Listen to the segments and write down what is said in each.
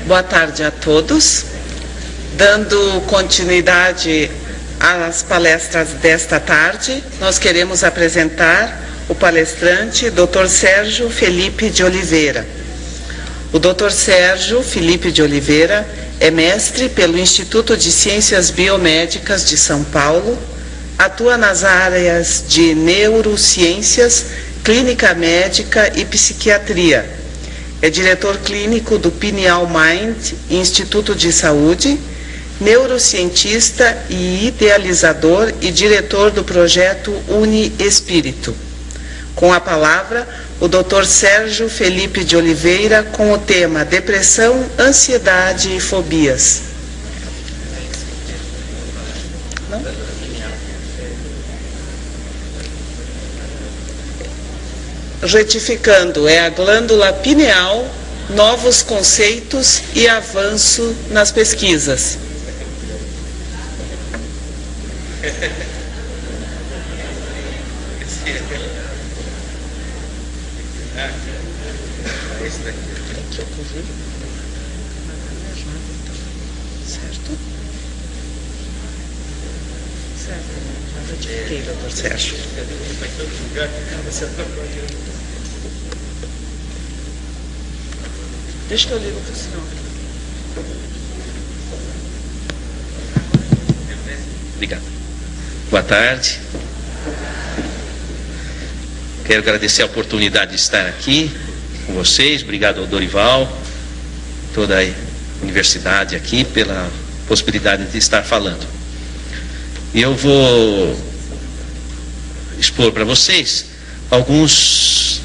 Boa tarde a todos. Dando continuidade às palestras desta tarde, nós queremos apresentar o palestrante Dr. Sérgio Felipe de Oliveira. O Dr. Sérgio Felipe de Oliveira é mestre pelo Instituto de Ciências Biomédicas de São Paulo, atua nas áreas de neurociências, clínica médica e psiquiatria. É diretor clínico do Pineal Mind Instituto de Saúde, neurocientista e idealizador e diretor do projeto Uni Espírito. Com a palavra, o Dr. Sérgio Felipe de Oliveira, com o tema Depressão, Ansiedade e Fobias. Não? Retificando, é a glândula pineal, novos conceitos e avanço nas pesquisas. Certo? Certo. Já retifiquei, doutor Sérgio. Deixa eu ler para o senhor. Obrigado. Boa tarde. Quero agradecer a oportunidade de estar aqui com vocês. Obrigado ao Dorival, toda a universidade aqui, pela possibilidade de estar falando. E eu vou expor para vocês alguns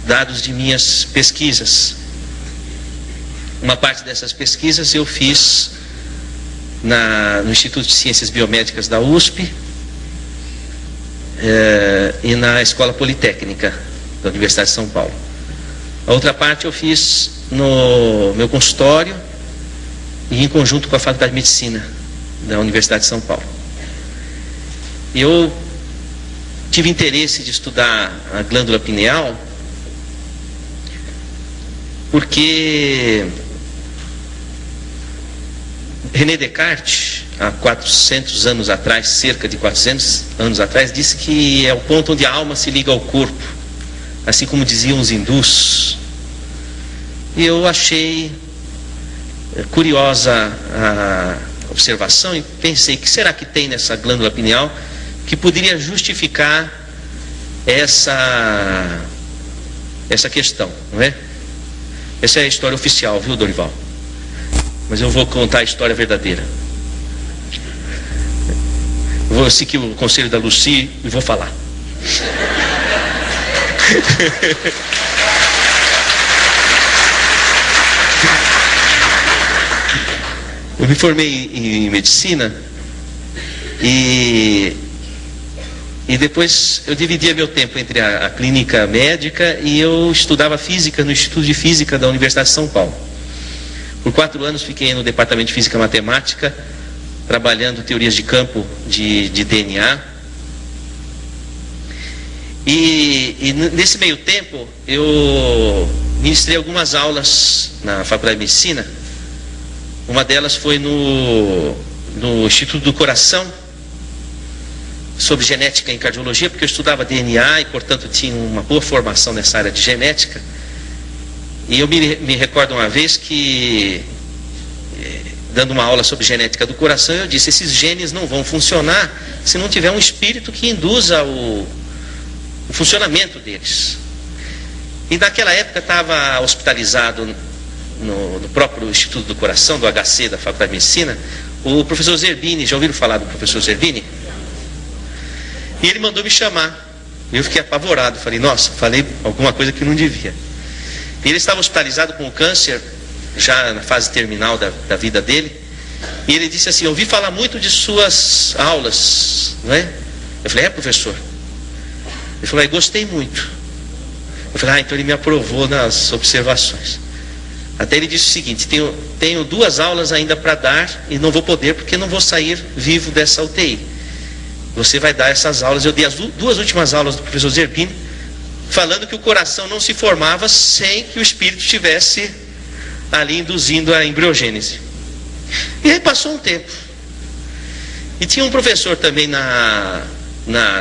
dados de minhas pesquisas. Uma parte dessas pesquisas eu fiz no Instituto de Ciências Biomédicas da USP e na Escola Politécnica da Universidade de São Paulo. A outra parte eu fiz no meu consultório e em conjunto com a Faculdade de Medicina da Universidade de São Paulo. Eu tive interesse de estudar a glândula pineal porque René Descartes, há 400 anos atrás, cerca de 400 anos atrás, disse que é o ponto onde a alma se liga ao corpo, assim como diziam os hindus. E eu achei curiosa a observação e pensei, que será que tem nessa glândula pineal que poderia justificar essa questão, não é? Essa é a história oficial, viu, Dorival? Mas eu vou contar a história verdadeira. Eu vou seguir o conselho da Lucy e vou falar. Eu me formei em medicina e depois eu dividia meu tempo entre a clínica médica e eu estudava física no Instituto de Física da Universidade de São Paulo. Por 4 anos fiquei no departamento de Física e Matemática, trabalhando teorias de campo de DNA. E nesse meio tempo eu ministrei algumas aulas na Faculdade de Medicina. Uma delas foi no Instituto do Coração, sobre genética em cardiologia, porque eu estudava DNA e, portanto, tinha uma boa formação nessa área de genética. E eu me recordo uma vez que, dando uma aula sobre genética do coração, eu disse, esses genes não vão funcionar se não tiver um espírito que induza o funcionamento deles. E naquela época estava hospitalizado no próprio Instituto do Coração, do HC, da Faculdade de Medicina, o professor Zerbini. Já ouviram falar do professor Zerbini? E ele mandou me chamar. Eu fiquei apavorado, falei, nossa, falei alguma coisa que não devia. E ele estava hospitalizado com câncer, já na fase terminal da vida dele. E ele disse assim, eu ouvi falar muito de suas aulas, não é? Eu falei, professor? Ele falou, gostei muito. Eu falei, então ele me aprovou nas observações. Até ele disse o seguinte, tenho 2 aulas ainda para dar e não vou poder porque não vou sair vivo dessa UTI. Você vai dar essas aulas. Eu dei as 2 últimas aulas do professor Zerbini, falando que o coração não se formava sem que o espírito estivesse ali induzindo a embriogênese. E aí passou um tempo. E tinha um professor também na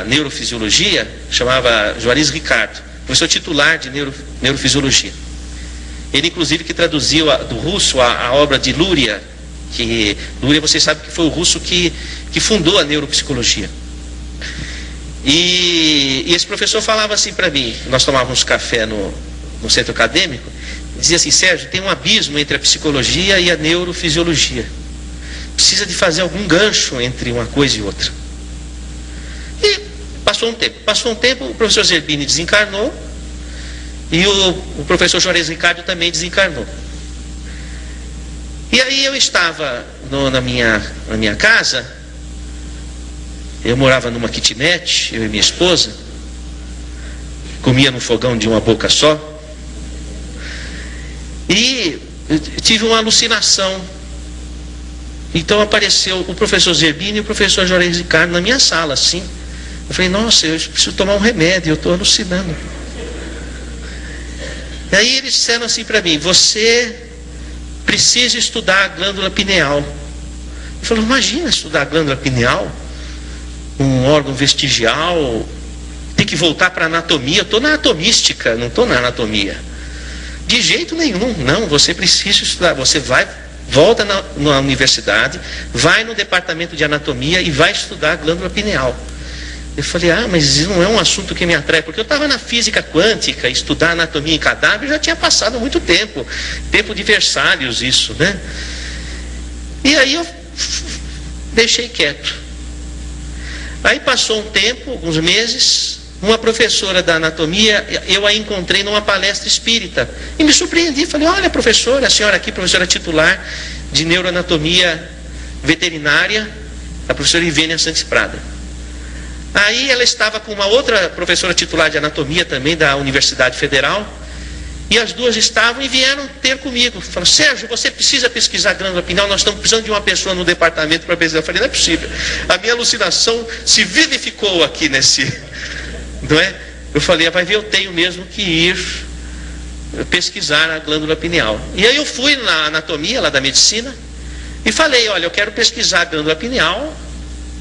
neurofisiologia, chamava Juarez Ricardo, professor titular de neurofisiologia. Ele, inclusive, que traduziu do russo a obra de Luria, que Luria, vocês sabem que foi o russo que fundou a neuropsicologia. E esse professor falava assim para mim, nós tomávamos café no centro acadêmico, dizia assim: Sérgio, tem um abismo entre a psicologia e a neurofisiologia. Precisa de fazer algum gancho entre uma coisa e outra. E passou um tempo, o professor Zerbini desencarnou e o professor Juarez Ricardo também desencarnou. E aí eu estava na minha casa, eu morava numa kitnet, eu e minha esposa, comia no fogão de uma boca só, e tive uma alucinação. Então apareceu o professor Zerbini e o professor Juarez Ricardo na minha sala, assim. Eu falei: nossa, eu preciso tomar um remédio, eu estou alucinando. E aí eles disseram assim para mim: você precisa estudar a glândula pineal. Eu falei: imagina estudar a glândula pineal, um órgão vestigial, tem que voltar para a anatomia. Eu estou na anatomística, não estou na anatomia. De jeito nenhum, não, você precisa estudar. Você volta na universidade, vai no departamento de anatomia e vai estudar a glândula pineal. Eu falei: mas isso não é um assunto que me atrai, porque eu estava na física quântica, estudar anatomia em cadáver já tinha passado há muito tempo de Versalhes isso, né? E aí eu deixei quieto. Aí passou um tempo, alguns meses, uma professora da anatomia, eu a encontrei numa palestra espírita, e me surpreendi, falei: olha, professora, a senhora aqui, professora titular de neuroanatomia veterinária, a professora Ivênia Santos Prada. Aí ela estava com uma outra professora titular de anatomia também da Universidade Federal, e as duas estavam e vieram ter comigo. Falaram: Sérgio, você precisa pesquisar a glândula pineal, nós estamos precisando de uma pessoa no departamento para pesquisar. Eu falei: não é possível, a minha alucinação se vivificou aqui não é? Eu falei: vai ver, eu tenho mesmo que ir pesquisar a glândula pineal. E aí eu fui na anatomia lá da medicina e falei: olha, eu quero pesquisar a glândula pineal.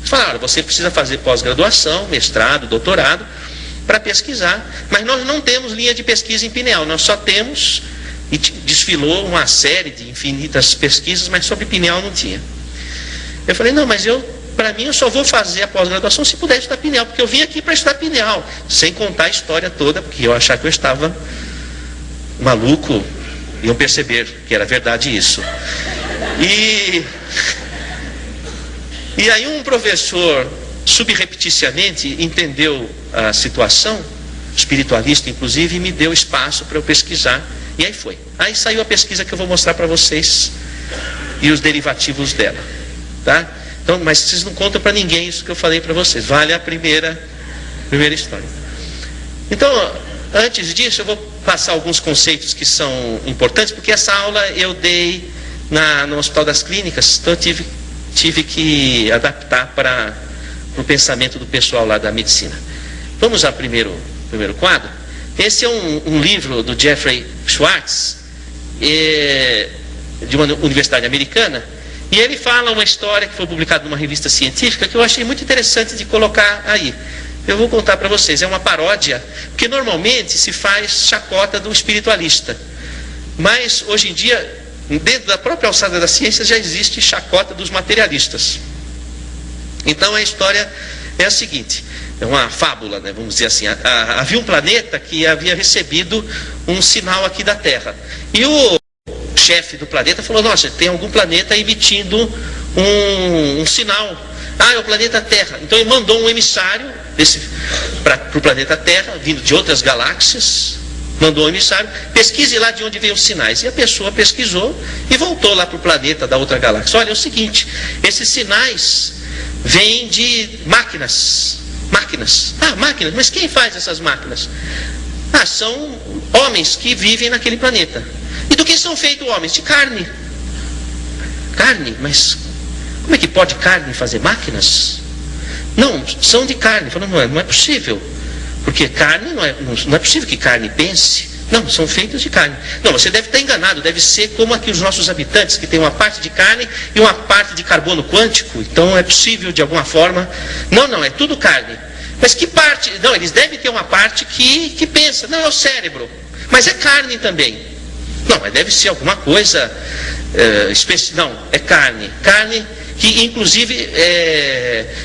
Falaram: você precisa fazer pós-graduação, mestrado, doutorado para pesquisar, mas nós não temos linha de pesquisa em pineal, nós só temos, e desfilou uma série de infinitas pesquisas, mas sobre pineal não tinha. Eu falei: não, mas para mim eu só vou fazer a pós-graduação se puder estudar pineal, porque eu vim aqui para estudar pineal, sem contar a história toda, porque eu achava que eu estava maluco, iam perceber que era verdade isso. E aí um professor, subrepticiamente, entendeu a situação, espiritualista inclusive, e me deu espaço para eu pesquisar, e aí foi. Aí saiu a pesquisa que eu vou mostrar para vocês, e os derivativos dela, tá? Então, mas vocês não contam para ninguém isso que eu falei para vocês, vale a primeira história. Então, antes disso, eu vou passar alguns conceitos que são importantes, porque essa aula eu dei no Hospital das Clínicas, então eu tive que adaptar para o pensamento do pessoal lá da medicina. Vamos ao primeiro quadro. Esse é um livro do Jeffrey Schwartz, de uma universidade americana, e ele fala uma história que foi publicada numa revista científica que eu achei muito interessante de colocar aí. Eu vou contar para vocês, é uma paródia, porque normalmente se faz chacota do espiritualista, mas hoje em dia, dentro da própria alçada da ciência, já existe chacota dos materialistas. Então a história é a seguinte, é uma fábula, né, vamos dizer assim. Havia um planeta que havia recebido um sinal aqui da Terra, e o chefe do planeta falou: nossa, tem algum planeta emitindo um sinal. É o planeta Terra. Então ele mandou um emissário para o planeta Terra, vindo de outras galáxias, mandou um emissário: pesquise lá de onde veio os sinais. E a pessoa pesquisou e voltou lá para o planeta da outra galáxia. Olha, é o seguinte, esses sinais vêm de máquinas. Máquinas, mas quem faz essas máquinas? São homens que vivem naquele planeta. E do que são feitos homens? De carne. Carne, mas como é que pode carne fazer máquinas? Não, são de carne. Falando: não é possível, porque carne não é possível que carne pense. Não, são feitos de carne. Não, você deve estar enganado, deve ser como aqui os nossos habitantes, que tem uma parte de carne e uma parte de carbono quântico, então é possível de alguma forma. Não, é tudo carne. Mas que parte? Não, eles devem ter uma parte que pensa, não, é o cérebro, mas é carne também. Não, mas deve ser alguma coisa especial. Não, é carne. Carne que inclusive,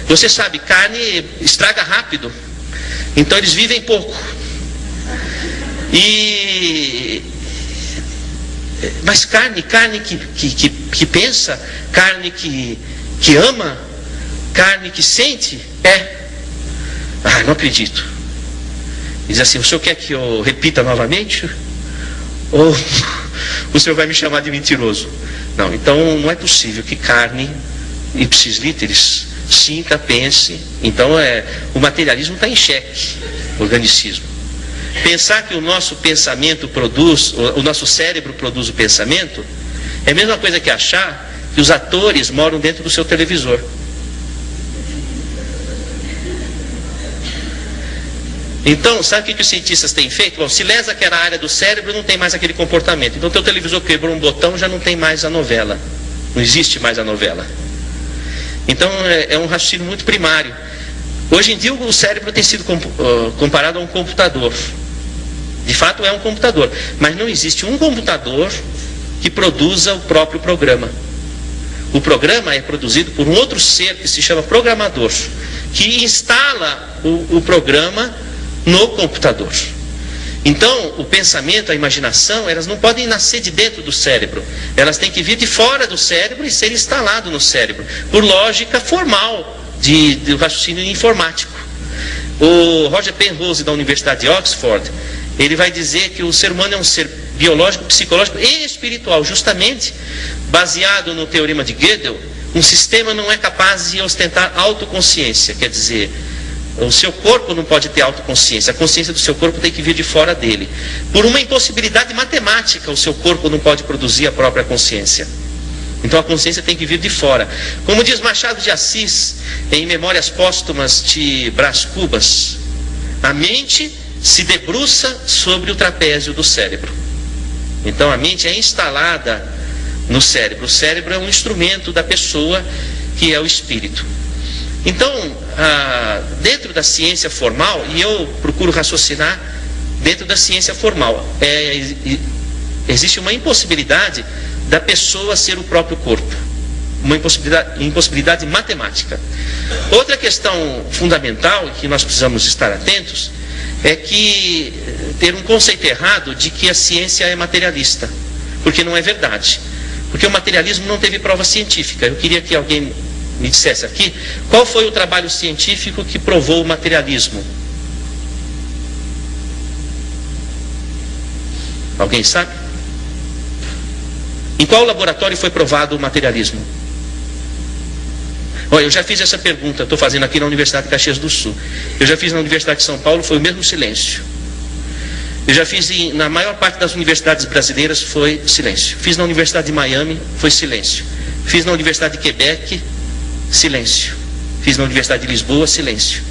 você sabe, carne estraga rápido, então eles vivem pouco. Mas carne que pensa, carne que ama, carne que sente, não acredito. Diz assim, o senhor quer que eu repita novamente? Ou o senhor vai me chamar de mentiroso? Não, então não é possível que carne, ipsis literis, sinta, pense. Então o materialismo está em xeque, o organicismo. Pensar que o nosso pensamento produz, o nosso cérebro produz o pensamento, é a mesma coisa que achar que os atores moram dentro do seu televisor. Então, sabe o que os cientistas têm feito? Bom, se lesa que era a área do cérebro, não tem mais aquele comportamento. Então, teu televisor quebrou um botão, já não tem mais a novela. Não existe mais a novela. Então, é um raciocínio muito primário. Hoje em dia, o cérebro tem sido comparado a um computador. De fato, é um computador. Mas não existe um computador que produza o próprio programa. O programa é produzido por um outro ser que se chama programador, que instala o programa no computador. Então, o pensamento, a imaginação, elas não podem nascer de dentro do cérebro. Elas têm que vir de fora do cérebro e ser instalado no cérebro, por lógica formal do raciocínio informático. O Roger Penrose, da Universidade de Oxford, ele vai dizer que o ser humano é um ser biológico, psicológico e espiritual. Justamente, baseado no teorema de Gödel, um sistema não é capaz de ostentar autoconsciência. Quer dizer, o seu corpo não pode ter autoconsciência. A consciência do seu corpo tem que vir de fora dele. Por uma impossibilidade matemática, o seu corpo não pode produzir a própria consciência. Então a consciência tem que vir de fora. Como diz Machado de Assis, em Memórias Póstumas de Brás Cubas, a mente se debruça sobre o trapézio do cérebro. Então a mente é instalada no cérebro. O cérebro é um instrumento da pessoa, que é o espírito. Então, dentro da ciência formal, e eu procuro raciocinar dentro da ciência formal, existe uma impossibilidade da pessoa ser o próprio corpo. Uma impossibilidade matemática. Outra questão fundamental, que nós precisamos estar atentos, é que ter um conceito errado de que a ciência é materialista, porque não é verdade. Porque o materialismo não teve prova científica. Eu queria que alguém me dissesse aqui, qual foi o trabalho científico que provou o materialismo? Alguém sabe? Em qual laboratório foi provado o materialismo? Olha, eu já fiz essa pergunta, estou fazendo aqui na Universidade de Caxias do Sul. Eu já fiz na Universidade de São Paulo, foi o mesmo silêncio. Eu já fiz na maior parte das universidades brasileiras, foi silêncio. Fiz na Universidade de Miami, foi silêncio. Fiz na Universidade de Quebec, silêncio. Fiz na Universidade de Lisboa, silêncio.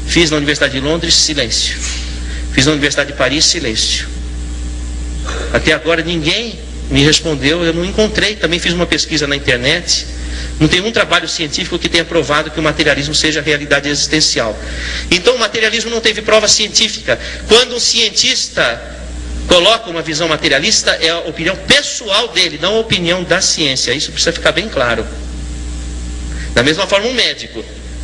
Fiz na Universidade de Londres, silêncio. Fiz na Universidade de Paris, silêncio. Até agora ninguém me respondeu, eu não encontrei. Também fiz uma pesquisa na internet. Não tem um trabalho científico que tenha provado que o materialismo seja realidade existencial. Então o materialismo não teve prova científica. Quando um cientista coloca uma visão materialista, é a opinião pessoal dele, não a opinião da ciência. Isso precisa ficar bem claro. Da mesma forma, um médico.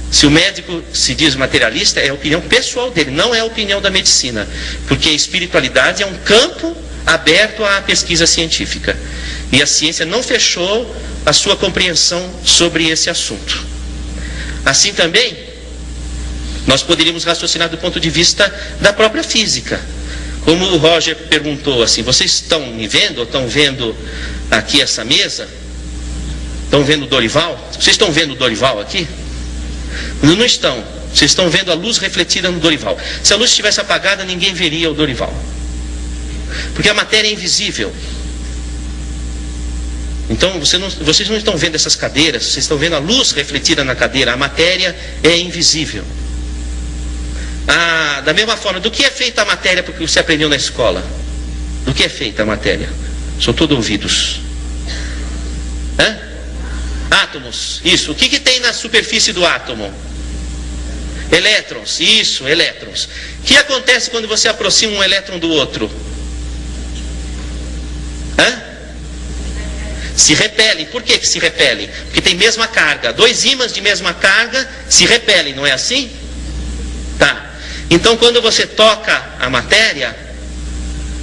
Se o médico se diz materialista, é a opinião pessoal dele, não é a opinião da medicina. Porque a espiritualidade é um campo aberto à pesquisa científica. E a ciência não fechou a sua compreensão sobre esse assunto. Assim também, nós poderíamos raciocinar do ponto de vista da própria física. Como o Roger perguntou assim, vocês estão me vendo, ou estão vendo aqui essa mesa? Estão vendo o Dorival? Vocês estão vendo o Dorival aqui? Não estão. Vocês estão vendo a luz refletida no Dorival. Se a luz estivesse apagada, ninguém veria o Dorival. Porque a matéria é invisível. Então vocês não estão vendo essas cadeiras, vocês estão vendo a luz refletida na cadeira, a matéria é invisível. Da mesma forma, do que é feita a matéria porque você aprendeu na escola? Do que é feita a matéria? Sou todo ouvidos. Hã? Átomos, isso. O que tem na superfície do átomo? Elétrons, isso, elétrons. O que acontece quando você aproxima um elétron do outro? Hã? Se repelem. Por que se repelem? Porque tem mesma carga. Dois ímãs de mesma carga se repelem, não é assim? Tá. Então quando você toca a matéria,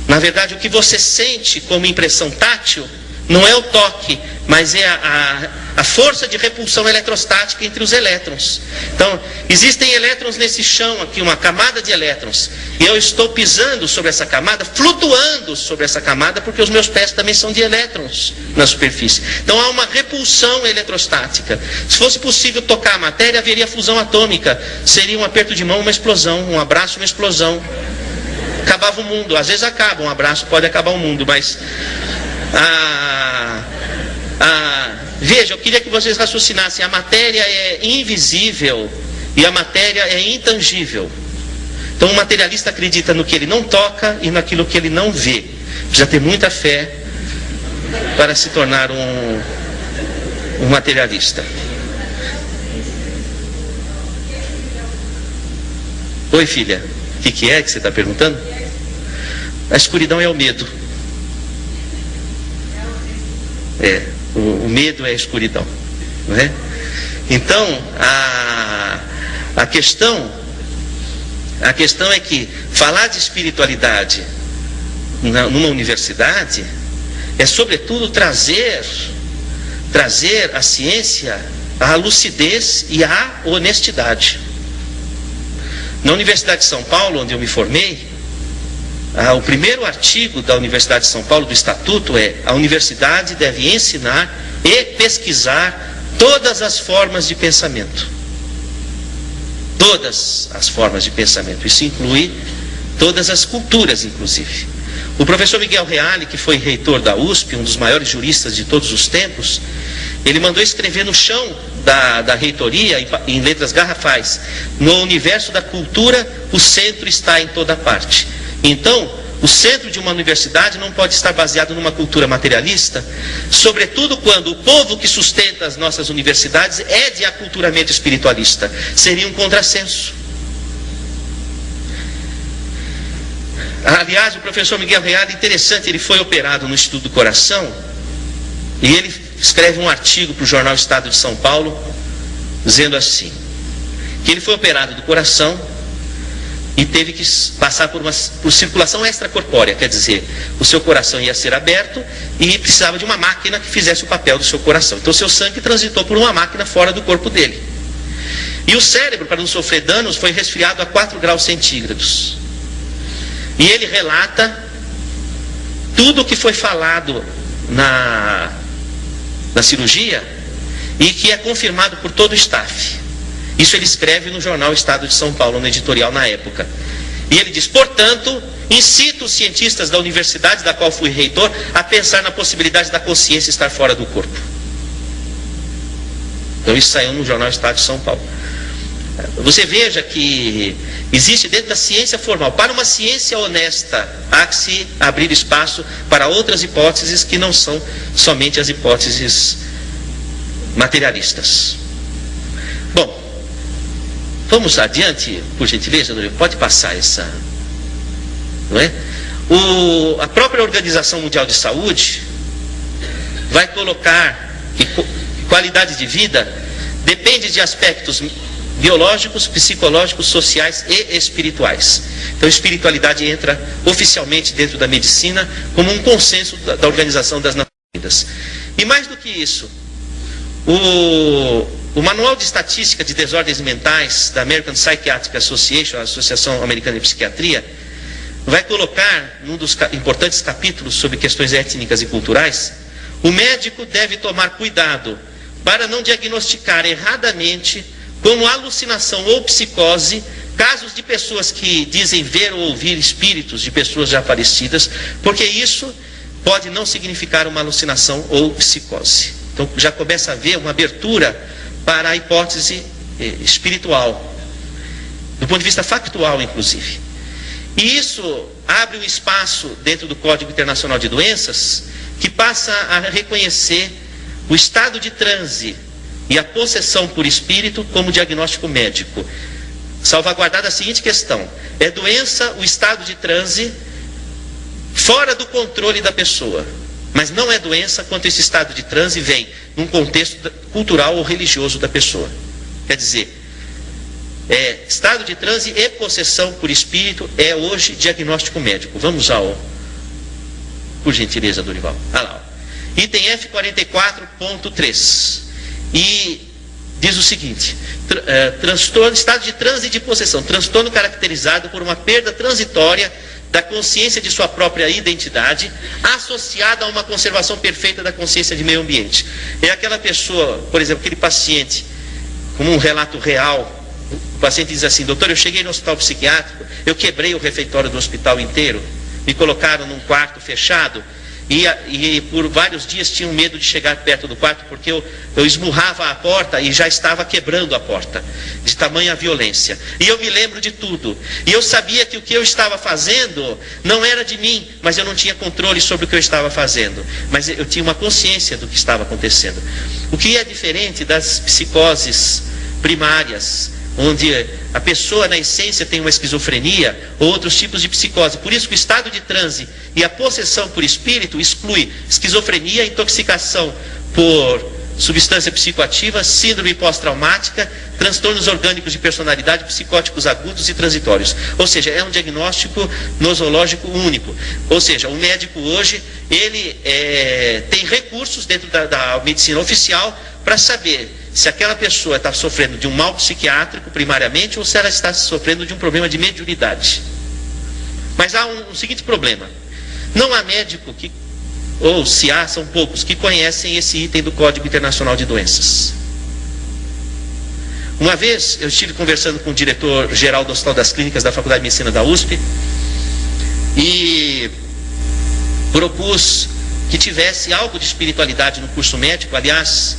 na verdade o que você sente como impressão tátil não é o toque, mas é a força de repulsão eletrostática entre os elétrons. Então, existem elétrons nesse chão aqui, uma camada de elétrons. E eu estou pisando sobre essa camada, flutuando sobre essa camada, porque os meus pés também são de elétrons na superfície. Então há uma repulsão eletrostática. Se fosse possível tocar a matéria, haveria fusão atômica. Seria um aperto de mão, uma explosão, um abraço, uma explosão. Acabava o mundo. Às vezes acaba, um abraço pode acabar o mundo, mas... veja, eu queria que vocês raciocinassem. A matéria é invisível e a matéria é intangível. Então o materialista acredita no que ele não toca e naquilo que ele não vê. Precisa ter muita fé para se tornar um materialista. Oi, filha, o que é que você está perguntando? A escuridão é o medo. O medo é a escuridão, não é? Então, a questão é que falar de espiritualidade numa universidade é sobretudo trazer à ciência a lucidez e a honestidade. Na Universidade de São Paulo, onde eu me formei, o primeiro artigo da Universidade de São Paulo, do Estatuto, é: a universidade deve ensinar e pesquisar todas as formas de pensamento. Todas as formas de pensamento. Isso inclui todas as culturas, inclusive. O professor Miguel Reale, que foi reitor da USP, um dos maiores juristas de todos os tempos, ele mandou escrever no chão da reitoria, em letras garrafais: no universo da cultura, o centro está em toda parte. Então, o centro de uma universidade não pode estar baseado numa cultura materialista, sobretudo quando o povo que sustenta as nossas universidades é de aculturamento espiritualista. Seria um contrassenso. Aliás, o professor Miguel Reale, interessante, ele foi operado no Instituto do Coração, e ele escreve um artigo para o jornal Estado de São Paulo, dizendo assim, que ele foi operado do coração e teve que passar por circulação extracorpórea, quer dizer, o seu coração ia ser aberto e precisava de uma máquina que fizesse o papel do seu coração. Então o seu sangue transitou por uma máquina fora do corpo dele. E o cérebro, para não sofrer danos, foi resfriado a 4 graus centígrados. E ele relata tudo o que foi falado na cirurgia e que é confirmado por todo o staff. Isso ele escreve no jornal Estado de São Paulo, no editorial na época. E ele diz: portanto, incito os cientistas da universidade da qual fui reitor a pensar na possibilidade da consciência estar fora do corpo. Então isso saiu no jornal Estado de São Paulo. Você veja que existe dentro da ciência formal, para uma ciência honesta, há que se abrir espaço para outras hipóteses que não são somente as hipóteses materialistas. Bom, vamos adiante, por gentileza, pode passar essa, não é? A própria Organização Mundial de Saúde vai colocar que qualidade de vida depende de aspectos biológicos, psicológicos, sociais e espirituais. Então a espiritualidade entra oficialmente dentro da medicina como um consenso da Organização das Nações Unidas. E mais do que isso, o Manual de Estatística de Desordens Mentais da American Psychiatric Association, a Associação Americana de Psiquiatria, vai colocar, num dos importantes capítulos sobre questões étnicas e culturais, o médico deve tomar cuidado para não diagnosticar erradamente como alucinação ou psicose casos de pessoas que dizem ver ou ouvir espíritos de pessoas já falecidas, porque isso pode não significar uma alucinação ou psicose. Então já começa a haver uma abertura para a hipótese espiritual, do ponto de vista factual, inclusive. E isso abre um espaço dentro do Código Internacional de Doenças que passa a reconhecer o estado de transe e a possessão por espírito como diagnóstico médico, salvaguardada a seguinte questão: é doença o estado de transe fora do controle da pessoa, mas não é doença quando esse estado de transe vem num contexto cultural ou religioso da pessoa. Quer dizer, estado de transe e possessão por espírito é hoje diagnóstico médico. Vamos ao, por gentileza, Dorival. Lá, ó. Item F44.3. E diz o seguinte: transtorno, estado de transe e de possessão, transtorno caracterizado por uma perda transitória da consciência de sua própria identidade, associada a uma conservação perfeita da consciência de meio ambiente. É aquela pessoa, por exemplo, aquele paciente, como um relato real, o paciente diz assim: doutor, eu cheguei no hospital psiquiátrico, eu quebrei o refeitório do hospital inteiro, me colocaram num quarto fechado, e por vários dias tinham medo de chegar perto do quarto, porque eu esmurrava a porta e já estava quebrando a porta, de tamanha violência. E eu me lembro de tudo. E eu sabia que o que eu estava fazendo não era de mim, mas eu não tinha controle sobre o que eu estava fazendo. Mas eu tinha uma consciência do que estava acontecendo. O que é diferente das psicoses primárias, onde a pessoa na essência tem uma esquizofrenia ou outros tipos de psicose. Por isso que o estado de transe e a possessão por espírito exclui esquizofrenia, intoxicação por substância psicoativa, síndrome pós-traumática, transtornos orgânicos de personalidade, psicóticos agudos e transitórios. Ou seja, é um diagnóstico nosológico único. Ou seja, o médico hoje, ele tem recursos dentro da medicina oficial para saber se aquela pessoa está sofrendo de um mal psiquiátrico primariamente ou se ela está sofrendo de um problema de mediunidade. Mas há um seguinte problema: não há médico ou se há, são poucos, que conhecem esse item do Código Internacional de Doenças. Uma vez eu estive conversando com o diretor-geral do Hospital das Clínicas da Faculdade de Medicina da USP e propus que tivesse algo de espiritualidade no curso médico. Aliás,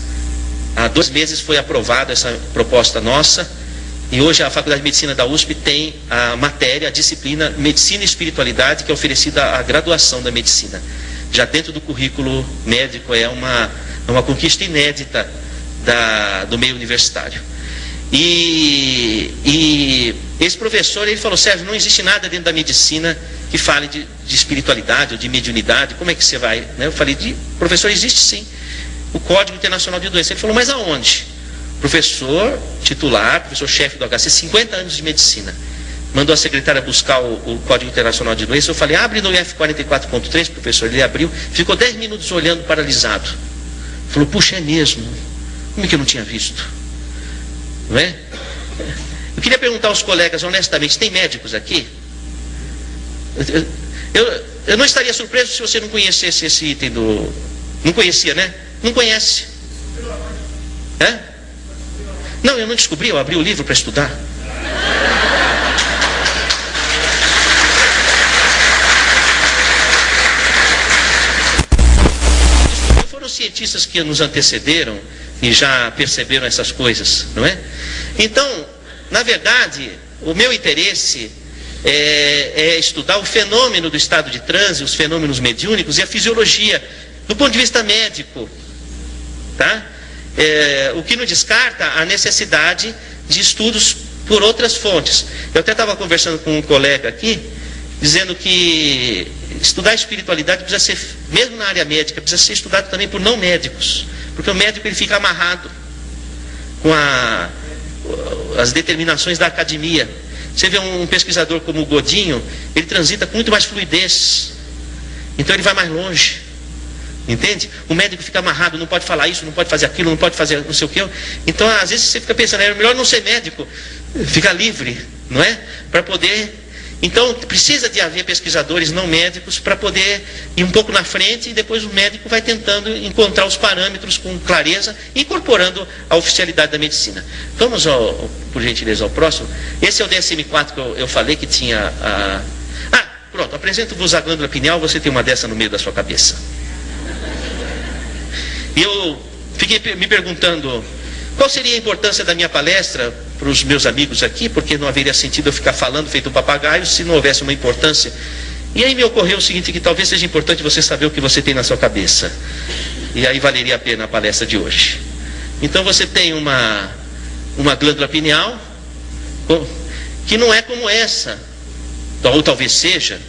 há 2 meses foi aprovada essa proposta nossa, e hoje a Faculdade de Medicina da USP tem a matéria, a disciplina Medicina e Espiritualidade, que é oferecida à graduação da medicina. Já dentro do currículo médico, é uma conquista inédita do meio universitário. E esse professor, ele falou: Sérgio, não existe nada dentro da medicina que fale de espiritualidade ou de mediunidade, como é que você vai? Eu falei: professor, existe sim o Código Internacional de Doenças. Ele falou: mas aonde? Professor titular, professor-chefe do HC, 50 anos de medicina, mandou a secretária buscar o Código Internacional de Doenças. Eu falei: abre no F44.3, professor. Ele abriu, ficou 10 minutos olhando paralisado. Falou: puxa, é mesmo? Como é que eu não tinha visto? Não é? Eu queria perguntar aos colegas, honestamente, tem médicos aqui? Eu não estaria surpreso se você não conhecesse esse item do... Não conhecia, né? Não conhece. Não, eu não descobri, eu abri o livro para estudar. Foram cientistas que nos antecederam e já perceberam essas coisas, não é? Então, na verdade, o meu interesse é estudar o fenômeno do estado de transe, os fenômenos mediúnicos e a fisiologia, do ponto de vista médico, tá? O que não descarta a necessidade de estudos por outras fontes. Eu até estava conversando com um colega aqui, dizendo que estudar espiritualidade precisa ser, mesmo na área médica, precisa ser estudado também por não médicos, porque o médico ele fica amarrado com as determinações da academia. Você vê um pesquisador como o Godinho, ele transita com muito mais fluidez, então ele vai mais longe. Entende? O médico fica amarrado, não pode falar isso, não pode fazer aquilo, não pode fazer não sei o que. Então, às vezes você fica pensando, é melhor não ser médico, ficar livre, não é? Para poder... Então, precisa de haver pesquisadores não médicos para poder ir um pouco na frente, e depois o médico vai tentando encontrar os parâmetros com clareza, incorporando a oficialidade da medicina. Vamos, por gentileza, ao próximo. Esse é o DSM-4 que eu falei que tinha a... pronto, apresento-vos a glândula pineal, você tem uma dessa no meio da sua cabeça. E eu fiquei me perguntando qual seria a importância da minha palestra para os meus amigos aqui, porque não haveria sentido eu ficar falando feito um papagaio se não houvesse uma importância. E aí me ocorreu o seguinte, que talvez seja importante você saber o que você tem na sua cabeça. E aí valeria a pena a palestra de hoje. Então você tem uma glândula pineal, que não é como essa, ou talvez seja,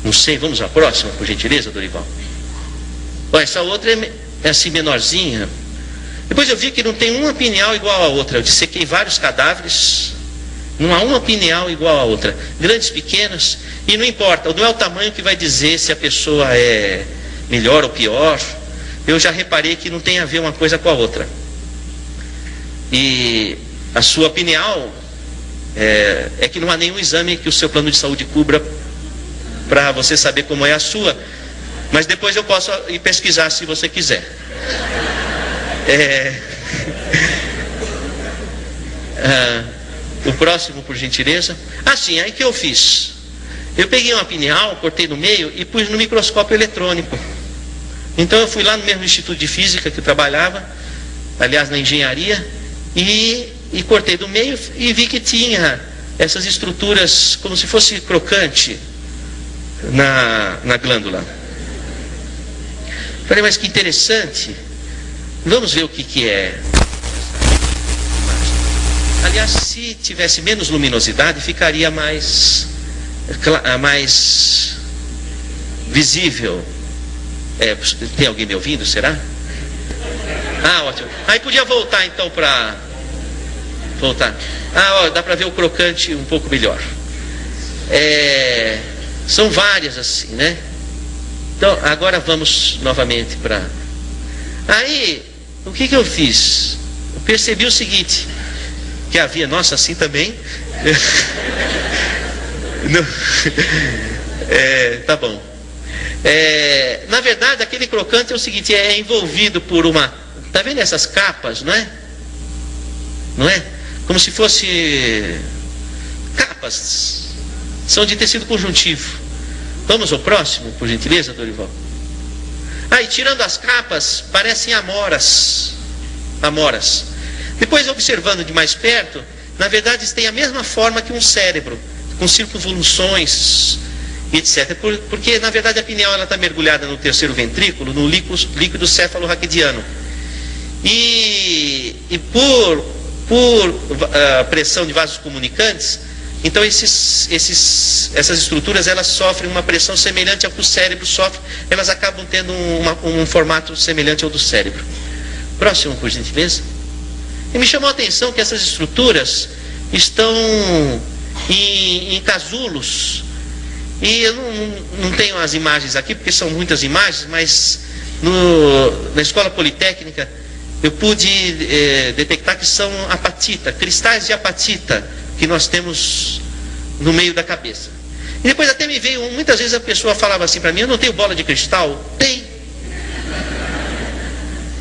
não sei, vamos à próxima, por gentileza, Dorival. Ó, essa outra é assim menorzinha. Depois eu vi que não tem uma pineal igual à outra. Eu dissequei vários cadáveres, não há uma pineal igual à outra. Grandes, pequenas, e não importa, não é o tamanho que vai dizer se a pessoa é melhor ou pior. Eu já reparei que não tem a ver uma coisa com a outra. E a sua pineal, é que não há nenhum exame que o seu plano de saúde cubra para você saber como é a sua. Mas depois eu posso ir pesquisar se você quiser. O próximo, por gentileza. Assim, aí que eu fiz? Eu peguei uma pineal, cortei no meio e pus no microscópio eletrônico. Então eu fui lá no mesmo instituto de física que eu trabalhava, aliás na engenharia, e cortei do meio e vi que tinha essas estruturas como se fosse crocante na glândula. Falei, mas que interessante. Vamos ver o que é. Aliás, se tivesse menos luminosidade, ficaria mais visível. Tem alguém me ouvindo, será? Ah, ótimo. Aí podia voltar então para... Voltar. Ó, dá para ver o crocante um pouco melhor. São várias assim, né? Então, agora vamos novamente para... Aí, o que eu fiz? Eu percebi o seguinte, que havia... Nossa, assim também? Tá bom. Na verdade, aquele crocante é o seguinte, é envolvido por uma... Tá vendo essas capas, não é? Não é? Como se fosse capas. São de tecido conjuntivo. Vamos ao próximo, por gentileza, Dorival. E tirando as capas, parecem amoras. Amoras. Depois, observando de mais perto, na verdade, eles têm a mesma forma que um cérebro, com circunvoluções, etc. Porque, na verdade, a pineal está mergulhada no terceiro ventrículo, no líquido cefalorraquidiano. E por pressão de vasos comunicantes, então essas estruturas, elas sofrem uma pressão semelhante ao que o cérebro sofre, elas acabam tendo um formato semelhante ao do cérebro. Próximo, por gentileza. E me chamou a atenção que essas estruturas estão em casulos. E eu não tenho as imagens aqui, porque são muitas imagens, mas na escola politécnica eu pude detectar que são apatita, cristais de apatita que nós temos no meio da cabeça. E depois até me veio, muitas vezes a pessoa falava assim para mim, eu não tenho bola de cristal? Tem.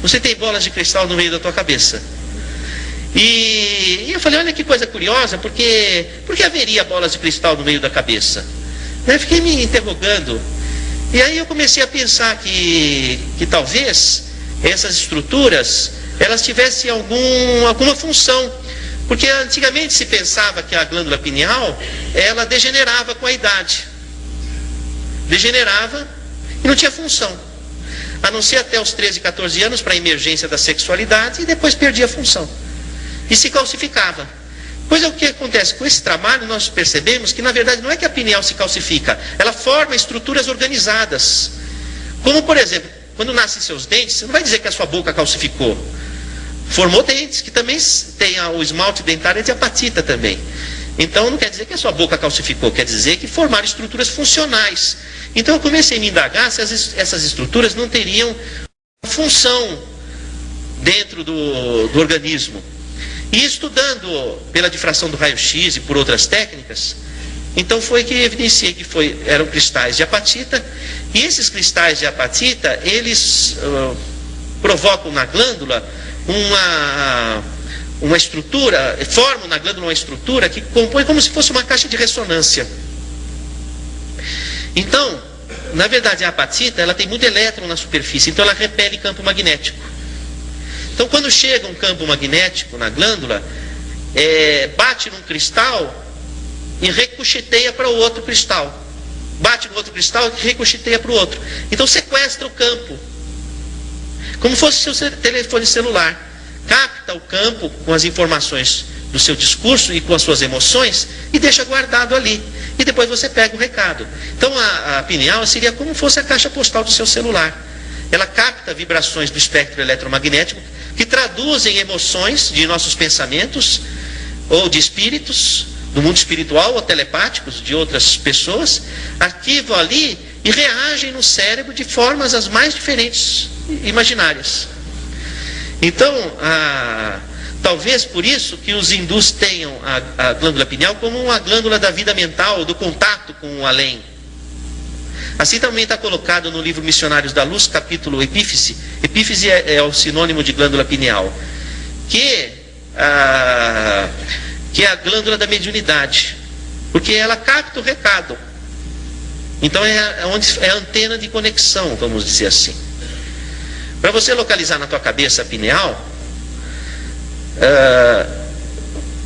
Você tem bolas de cristal no meio da tua cabeça. E eu falei, olha que coisa curiosa, por que haveria bolas de cristal no meio da cabeça? Fiquei me interrogando. E aí eu comecei a pensar que talvez essas estruturas, elas tivessem alguma função. Porque antigamente se pensava que a glândula pineal, ela degenerava com a idade. Degenerava e não tinha função. A não ser até os 13, 14 anos para a emergência da sexualidade e depois perdia a função. E se calcificava. Pois é, o que acontece? Com esse trabalho nós percebemos que na verdade não é que a pineal se calcifica, ela forma estruturas organizadas. Como por exemplo, quando nascem seus dentes, você não vai dizer que a sua boca calcificou. Formou dentes, que também tem o esmalte dentário de apatita também. Então não quer dizer que a sua boca calcificou, quer dizer que formaram estruturas funcionais. Então eu comecei a me indagar se essas estruturas não teriam função dentro do organismo. E estudando pela difração do raio-x e por outras técnicas, então foi que evidenciei que eram cristais de apatita. E esses cristais de apatita, eles provocam na glândula uma estrutura, formam na glândula uma estrutura que compõe como se fosse uma caixa de ressonância. Então, na verdade, a apatita, ela tem muito elétron na superfície, então ela repele campo magnético. Então, quando chega um campo magnético na glândula, bate num cristal e ricocheteia para o outro cristal. Bate no outro cristal e ricocheteia para o outro. Então sequestra o campo, como fosse seu telefone celular. Capta o campo com as informações do seu discurso e com as suas emoções e deixa guardado ali. E depois você pega o recado. Então a pineal seria como fosse a caixa postal do seu celular. Ela capta vibrações do espectro eletromagnético que traduzem emoções de nossos pensamentos ou de espíritos do mundo espiritual ou telepáticos de outras pessoas, arquivam ali e reagem no cérebro de formas as mais diferentes imaginárias. Então, talvez por isso que os hindus tenham a glândula pineal como uma glândula da vida mental, do contato com o além. Assim também está colocado no livro Missionários da Luz, capítulo Epífise. Epífise é o sinônimo de glândula pineal, que é a glândula da mediunidade, porque ela capta o recado. Então onde é a antena de conexão, vamos dizer assim. Para você localizar na tua cabeça a pineal,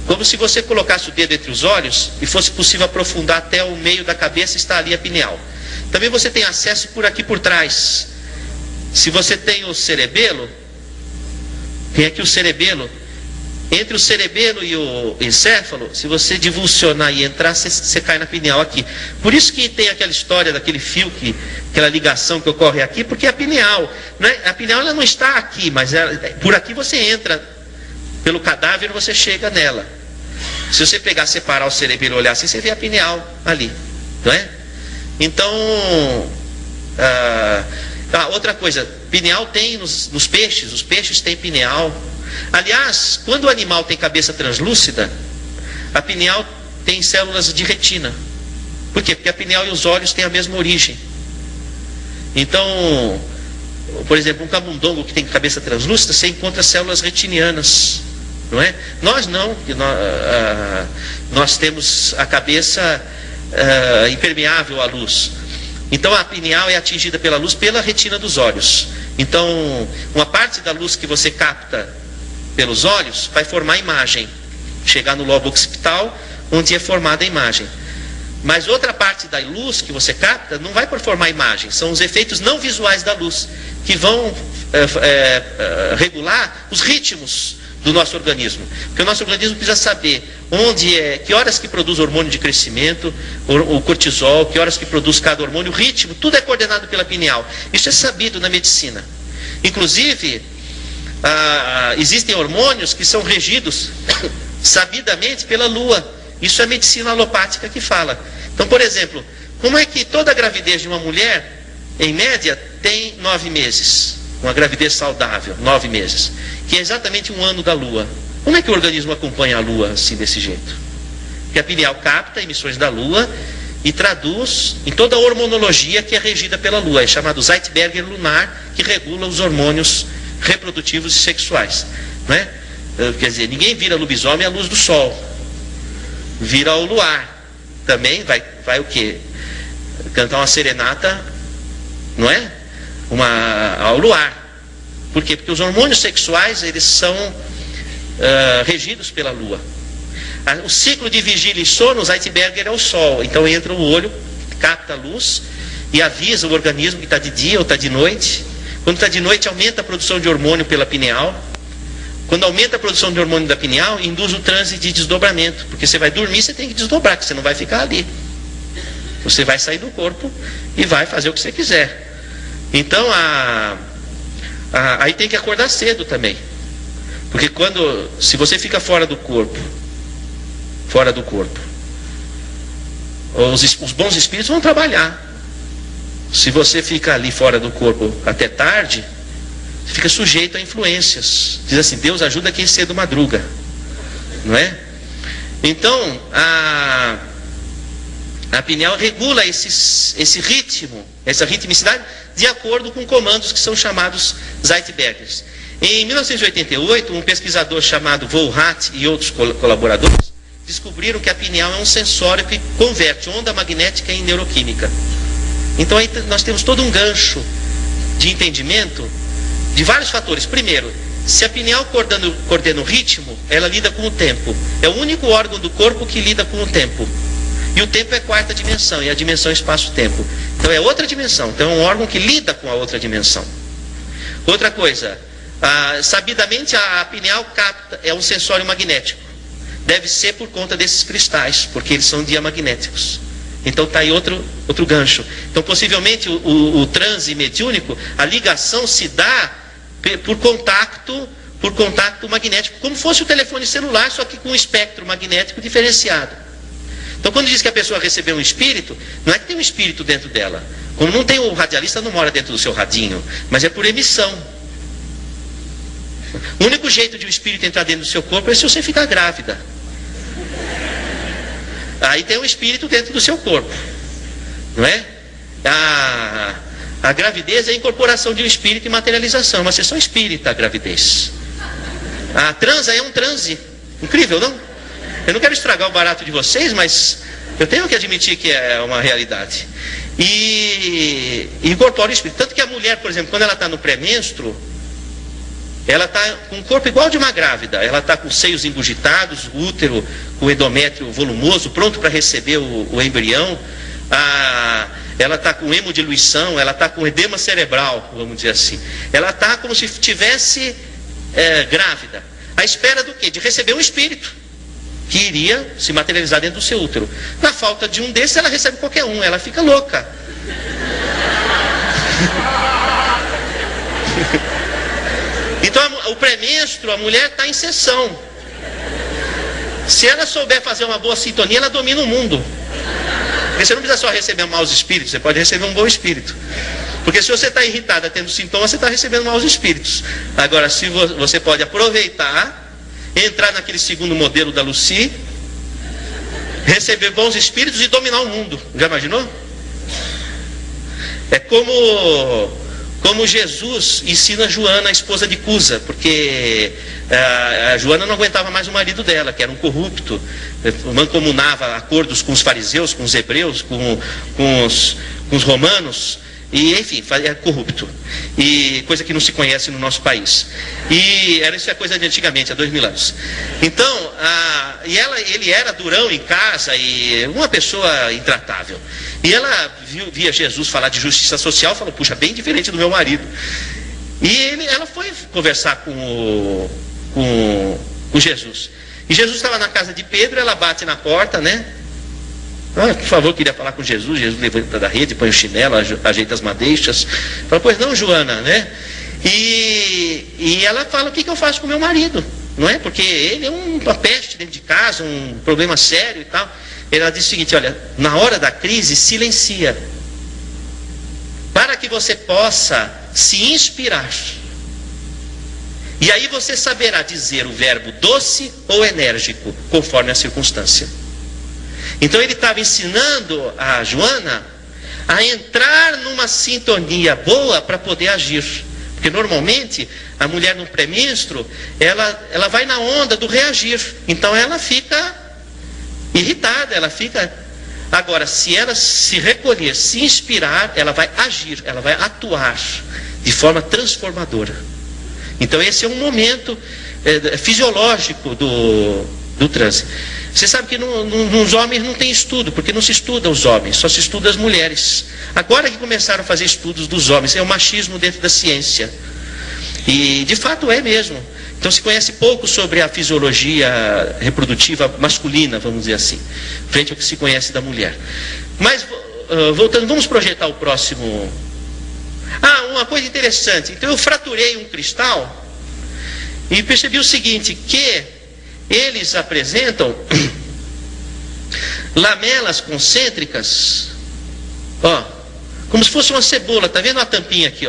como se você colocasse o dedo entre os olhos e fosse possível aprofundar até o meio da cabeça, está ali a pineal. Também você tem acesso por aqui por trás. Se você tem o cerebelo, tem aqui o cerebelo. Entre o cerebelo e o encéfalo, se você divulsionar e entrar, você cai na pineal aqui. Por isso que tem aquela história daquele fio, aquela ligação que ocorre aqui, porque a pineal, a pineal ela não está aqui, mas por aqui você entra, pelo cadáver você chega nela. Se você pegar, separar o cerebelo e olhar assim, você vê a pineal ali, não é? Então, outra coisa, pineal tem nos peixes, os peixes têm pineal. Aliás, quando o animal tem cabeça translúcida, a pineal tem células de retina. Por quê? Porque a pineal e os olhos têm a mesma origem. Então, por exemplo, um camundongo que tem cabeça translúcida, você encontra células retinianas, não é? Nós não, nós temos a cabeça impermeável à luz. Então a pineal é atingida pela luz pela retina dos olhos. Então, uma parte da luz que você capta pelos olhos vai formar a imagem, chegar no lobo occipital, onde é formada a imagem. Mas outra parte da luz que você capta não vai formar a imagem, são os efeitos não visuais da luz, que vão regular os ritmos do nosso organismo. Porque o nosso organismo precisa saber que horas que produz o hormônio de crescimento, o cortisol, que horas que produz cada hormônio, o ritmo, tudo é coordenado pela pineal. Isso é sabido na medicina. Inclusive, existem hormônios que são regidos sabidamente pela lua. Isso é a medicina alopática que fala. Então, por exemplo, como é que toda gravidez de uma mulher, em média, tem 9 meses? Uma gravidez saudável, 9 meses. Que é exatamente um ano da lua. Como é que o organismo acompanha a lua assim, desse jeito? Porque a pineal capta emissões da lua e traduz em toda a hormonologia que é regida pela lua. É chamado Zeitberger lunar, que regula os hormônios reprodutivos e sexuais, não é? Quer dizer, ninguém vira lobisomem à luz do sol, vira ao luar. Também vai o quê? Cantar uma serenata, não é? Ao luar. Por quê? Porque os hormônios sexuais, eles são regidos pela lua. O ciclo de vigília e sono, o Zeitberger é o sol. Então entra o olho, capta a luz e avisa o organismo que está de dia ou está de noite. Quando está de noite, aumenta a produção de hormônio pela pineal. Quando aumenta a produção de hormônio da pineal, induz o transe de desdobramento. Porque você vai dormir, você tem que desdobrar, porque você não vai ficar ali. Você vai sair do corpo e vai fazer o que você quiser. Então, aí tem que acordar cedo também. Porque se você fica fora do corpo, os bons espíritos vão trabalhar. Se você fica ali fora do corpo até tarde, você fica sujeito a influências. Diz assim, Deus ajuda quem cedo madruga, não é? Então, a pineal regula esse ritmo, essa ritmicidade, de acordo com comandos que são chamados Zeitbergers. Em 1988, um pesquisador chamado Volhat e outros colaboradores descobriram que a pineal é um sensório que converte onda magnética em neuroquímica. Então aí nós temos todo um gancho de entendimento de vários fatores. Primeiro, Se a pineal coordena o ritmo, ela lida com o tempo. É o único órgão do corpo que lida com o tempo. E o tempo é quarta dimensão, e a dimensão é espaço-tempo. Então é outra dimensão. Então é um órgão que lida com a outra dimensão. Outra coisa, sabidamente a pineal capta, é um sensório magnético. Deve ser por conta desses cristais, porque eles são diamagnéticos. Então está aí outro gancho. Então possivelmente o transe mediúnico, a ligação se dá por contato magnético, como fosse o telefone celular, só que com um espectro magnético diferenciado. Então quando diz que a pessoa recebeu um espírito, não é que tem um espírito dentro dela. Como não tem, o radialista não mora dentro do seu radinho, mas é por emissão. O único jeito de um espírito entrar dentro do seu corpo é se você ficar grávida. Aí tem um espírito dentro do seu corpo, não é? A gravidez é a incorporação de um espírito e materialização, uma sessão espírita, a gravidez. A transa é um transe. Incrível, não? Eu não quero estragar o barato de vocês, mas eu tenho que admitir que é uma realidade. E incorpora o espírito. Tanto que a mulher, por exemplo, quando ela está no pré-menstruo, ela está com um corpo igual de uma grávida. Ela está com os seios embugitados, o útero com o endométrio volumoso, pronto para receber o embrião. Ela está com hemodiluição, ela está com edema cerebral, vamos dizer assim. Ela está como se estivesse grávida. À espera do quê? De receber um espírito que iria se materializar dentro do seu útero. Na falta de um desses, ela recebe qualquer um, ela fica louca. Então o pré-menstruo, a mulher está em sessão. Se ela souber fazer uma boa sintonia, ela domina o mundo. Porque você não precisa só receber maus espíritos, você pode receber um bom espírito. Porque se você está irritada tendo sintomas, você está recebendo maus espíritos. Agora, se você pode aproveitar, entrar naquele segundo modelo da Lucy, receber bons espíritos e dominar o mundo. Já imaginou? É como Jesus ensina Joana, a esposa de Cusa, porque a Joana não aguentava mais o marido dela, que era um corrupto, mancomunava acordos com os fariseus, com os hebreus, com os romanos, e enfim, era corrupto, e coisa que não se conhece no nosso país. E isso é coisa de antigamente, há 2000 anos. Então, ele era durão em casa e uma pessoa intratável. E ela via Jesus falar de justiça social, falou, puxa, bem diferente do meu marido. E ela foi conversar com Jesus. E Jesus estava na casa de Pedro, ela bate na porta, né? Por favor, queria falar com Jesus. Jesus levanta da rede, põe o chinelo, ajeita as madeixas. Fala, pois não, Joana, né? E ela fala, o que eu faço com meu marido? Não é? Porque ele é uma peste dentro de casa, um problema sério e tal. Ela diz o seguinte, olha, na hora da crise, silencia. Para que você possa se inspirar. E aí você saberá dizer o verbo doce ou enérgico, conforme a circunstância. Então ele estava ensinando a Joana a entrar numa sintonia boa para poder agir. Porque normalmente a mulher no pré-menstruo, ela vai na onda do reagir. Então ela fica irritada, ela fica... Agora, se ela se recolher, se inspirar, ela vai agir, ela vai atuar de forma transformadora. Então esse é um momento fisiológico do transe. Você sabe que nos homens não tem estudo, porque não se estuda os homens, só se estuda as mulheres. Agora que começaram a fazer estudos dos homens, é o machismo dentro da ciência. E de fato é mesmo. Então se conhece pouco sobre a fisiologia reprodutiva masculina, vamos dizer assim, frente ao que se conhece da mulher. Mas, voltando, vamos projetar o próximo... uma coisa interessante. Então eu fraturei um cristal e percebi o seguinte, que eles apresentam lamelas concêntricas, como se fosse uma cebola. Está vendo a tampinha aqui,